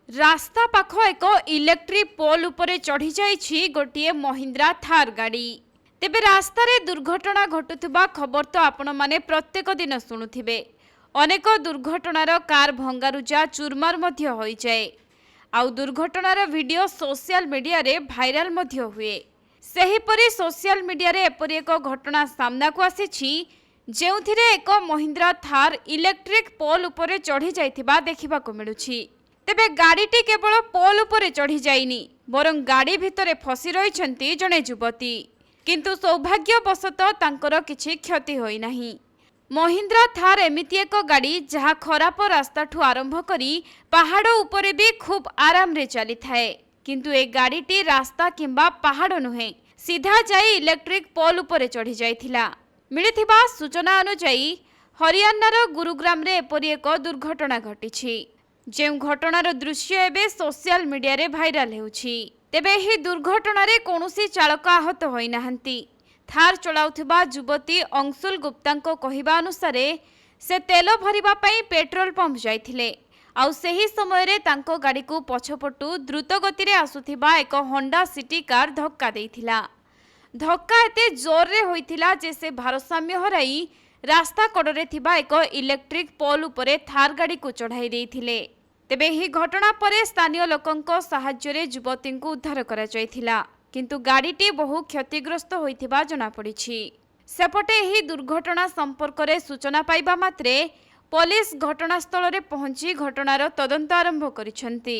रास्ता पाख एक इलेक्ट्रिक पोल उपरे चढ़ी जाइछि गोटे महिंद्रा थार गाड़ी। तेबे रास्ता रे दुर्घटना घटुवा खबर तो आपण माने प्रत्येक दिन शुणुथिबे। अनेक दुर्घटनार कार भंगारुजा चुरमार मध्य होई जाए। आउ दुर्घटनार वीडियो सोशल मीडिया रे भाइराल मध्य हुए। सेहीपरि सोशल मीडिया रे एपरि एक घटना सामना को आसीछि जेउथिरे एक महिंद्रा थार इलेक्ट्रिक पोल उपरे चढ़ी जाइथिबा देखिबा को मिलुछि। तेबे गाड़ीटी केवल पोल उपरे चढ़ी जाइनी बरं गाड़ी भितरे फसी रहिछन्ती जणे युवती, किंतु सौभाग्यवशतः तांकर किछि क्षति होई नाही। महिंद्रा थार एमिति एक गाड़ी जहा खराब रास्ता ठू आरंभ करी पहाड़ उपरे भी खूब आराम रे चली थाए, किंतु ए गाड़ीटी रास्ता किंबा पहाड़ नुहे सीधा जाई इलेक्ट्रिक पोल उपरे चढ़ी जाइथिला। मिलिथिबा सूचना अनुसार हरियाणार गुरुग्राम रे एपरि एक दुर्घटना घटिछि, जे घटनार दृश्य एबे सोशल मीडिया रे भाइराल हेउछि। तेबे एही दुर्घटना रे कोनोसी चालक आहत होई नाहंती। थार चलाउथिबा युवती अंशुल गुप्तांको कहिबा अनुसार से तेल भरिबा पई पेट्रोल पंप जाइथिले। आउ सेही समय रे तांको गाड़ी को पछपटु द्रुत गति रे आसुथिबा एक होंडा सिटी कार धक्का देइथिला। धक्का एते जोर रे होइथिला जे से भारसाम्य हराई रास्ता कड़रे थिबा एक इलेक्ट्रिक पोल उपरे थार गाड़ी को चढ़ाई देइथिले। तेबे एही घटना परे स्थानीय लोकंको सहाय्य रे युवती को उद्धार करा जाइथिला, किंतु गाड़ीटी बहु क्षतिग्रस्त होइथिबा जଣା पड़िछि। सेपटे एही दुर्घटना संपर्क रे सूचना पाइबा मात्रे पुलिस घटनास्थल रे पहुंची घटनार तदंत आरंभ करिसंती।